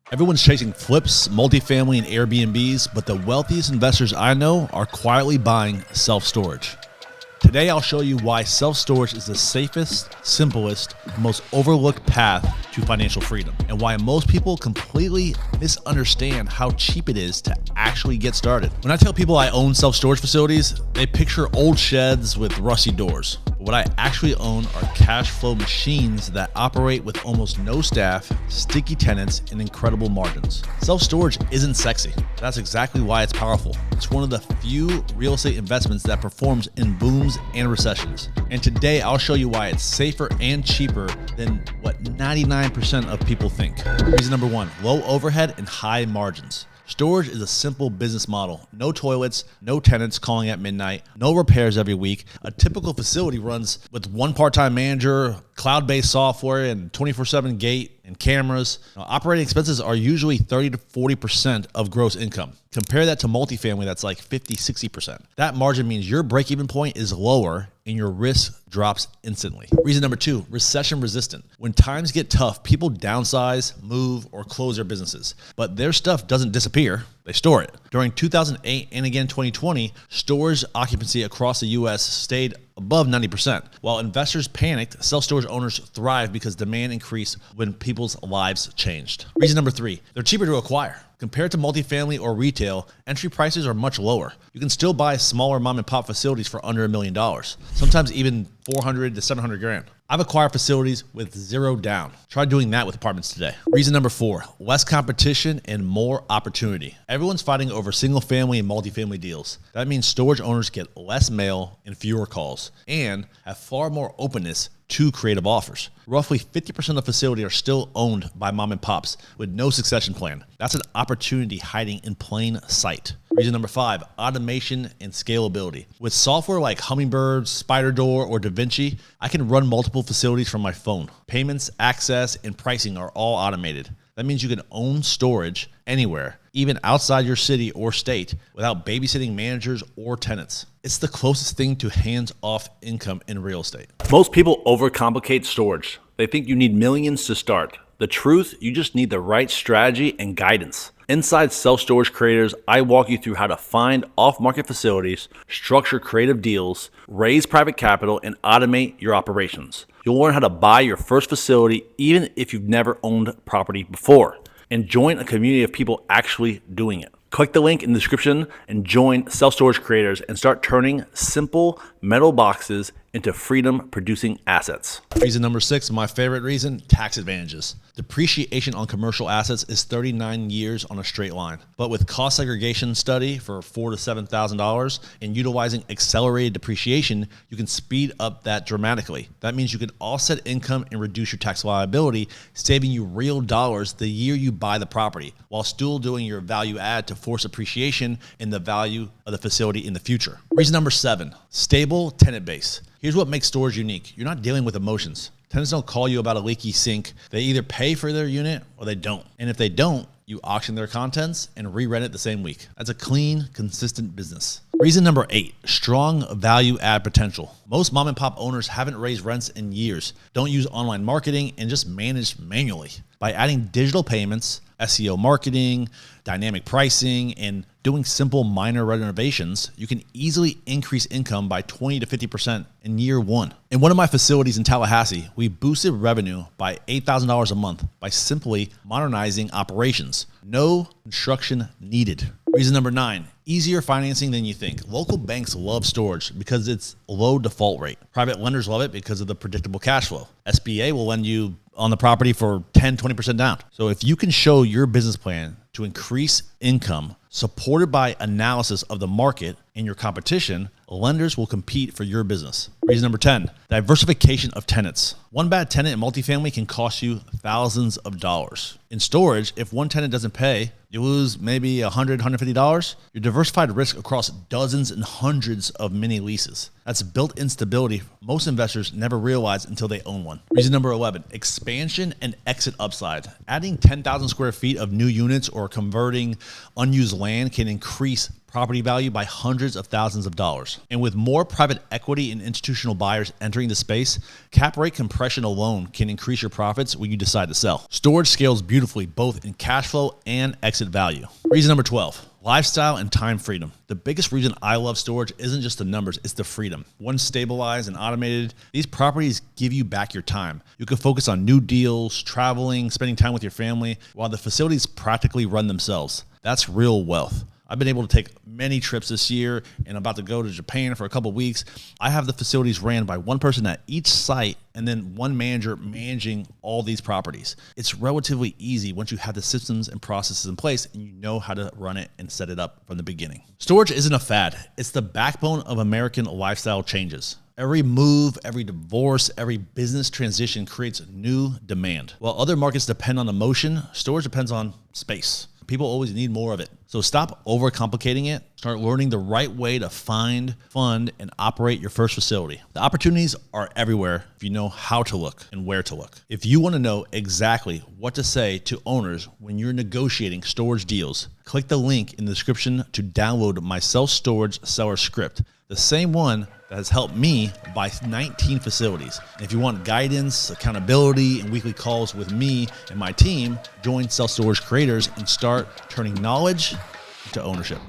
Everyone's chasing flips, multifamily, and Airbnbs, but the wealthiest investors I know are quietly buying self-storage. Today, I'll show you why self-storage is the safest, simplest, most overlooked path to financial freedom, and why most people completely misunderstand how cheap it is to actually get started. When I tell people I own self-storage facilities, they picture old sheds with rusty doors. But what I actually own are cash flow machines that operate with almost no staff, sticky tenants, and incredible margins. Self-storage isn't sexy. That's exactly why it's powerful. It's one of the few real estate investments that performs in booms and recessions. And today I'll show you why it's safer and cheaper than what 99% of people think. Reason number one, low overhead and high margins. Storage is a simple business model. No toilets, no tenants calling at midnight, no repairs every week. A typical facility runs with one part-time manager, cloud-based software, and 24/7 gate and cameras. Now, operating expenses are usually 30 to 40% of gross income. Compare that to multifamily, that's like 50, 60%. That margin means your break-even point is lower and your risk drops instantly. Reason number two, recession resistant. When times get tough, people downsize, move, or close their businesses. But their stuff doesn't disappear, they store it. During 2008 and again 2020, storage occupancy across the US stayed above 90%. While investors panicked, self-storage owners thrived because demand increased when people's lives changed. Reason number three, they're cheaper to acquire. Compared to multifamily or retail, entry prices are much lower. You can still buy smaller mom and pop facilities for under $1 million, sometimes even 400 to 700 grand. I've acquired facilities with zero down. Try doing that with apartments today. Reason number four, less competition and more opportunity. Everyone's fighting over single family and multifamily deals. That means storage owners get less mail and fewer calls and have far more openness to creative offers. Roughly 50% of facilities are still owned by mom and pops with no succession plan. That's an opportunity hiding in plain sight. Reason number five, automation and scalability. With software like Hummingbird, SpiderDoor, or DaVinci, I can run multiple facilities from my phone. Payments, access, and pricing are all automated. That means you can own storage anywhere, even outside your city or state, without babysitting managers or tenants. It's the closest thing to hands-off income in real estate. Most people overcomplicate storage. They think you need millions to start. The truth, you just need the right strategy and guidance. Inside Self-Storage Creators, I walk you through how to find off-market facilities, structure creative deals, raise private capital, and automate your operations. You'll learn how to buy your first facility even if you've never owned property before, and join a community of people actually doing it. Click the link in the description and join Self-Storage Creators and start turning simple metal boxes into freedom-producing assets. Reason number six, my favorite reason, tax advantages. Depreciation on commercial assets is 39 years on a straight line. But with cost segregation study for $4,000 to $7,000 and utilizing accelerated depreciation, you can speed up that dramatically. That means you can offset income and reduce your tax liability, saving you real dollars the year you buy the property, while still doing your value add to force appreciation in the value of the facility in the future. Reason number seven, stable tenant base. Here's what makes storage unique. You're not dealing with emotions. Tenants don't call you about a leaky sink. They either pay for their unit or they don't. And if they don't, you auction their contents and re-rent it the same week. That's a clean, consistent business. Reason number eight, strong value add potential. Most mom and pop owners haven't raised rents in years, don't use online marketing, and just manage manually. By adding digital payments, SEO marketing, dynamic pricing, and doing simple minor renovations, you can easily increase income by 20 to 50% in year one. In one of my facilities in Tallahassee, we boosted revenue by $8,000 a month by simply modernizing operations. No construction needed. Reason number nine, easier financing than you think. Local banks love storage because it's a low default rate. Private lenders love it because of the predictable cash flow. SBA will lend you on the property for 10, 20% down. So if you can show your business plan to increase income supported by analysis of the market and your competition, lenders will compete for your business. Reason number 10, diversification of tenants. One bad tenant in multifamily can cost you thousands of dollars. In storage, if one tenant doesn't pay, you lose maybe $100, $150. You're diversified risk across dozens and hundreds of mini leases. That's built-in stability most investors never realize until they own one. Reason number 11, expansion and exit upside. Adding 10,000 square feet of new units or converting unused land can increase property value by hundreds of thousands of dollars. And with more private equity and institutional buyers entering the space, cap rate compression alone can increase your profits when you decide to sell. Storage scales beautifully both in cash flow and exit value. Reason number 12. Lifestyle and time freedom. The biggest reason I love storage isn't just the numbers, it's the freedom. Once stabilized and automated, these properties give you back your time. You can focus on new deals, traveling, spending time with your family, while the facilities practically run themselves. That's real wealth. I've been able to take many trips this year and I'm about to go to Japan for a couple of weeks. I have the facilities ran by one person at each site and then one manager managing all these properties. It's relatively easy once you have the systems and processes in place and you know how to run it and set it up from the beginning. Storage isn't a fad. It's the backbone of American lifestyle changes. Every move, every divorce, every business transition creates new demand. While other markets depend on emotion, storage depends on space. People always need more of it. So stop overcomplicating it. Start learning the right way to find, fund, and operate your first facility. The opportunities are everywhere if you know how to look and where to look. If you want to know exactly what to say to owners when you're negotiating storage deals, click the link in the description to download my self-storage seller script, the same one that has helped me buy 19 facilities. And if you want guidance, accountability, and weekly calls with me and my team, join Self Storage Creators and start turning knowledge into ownership.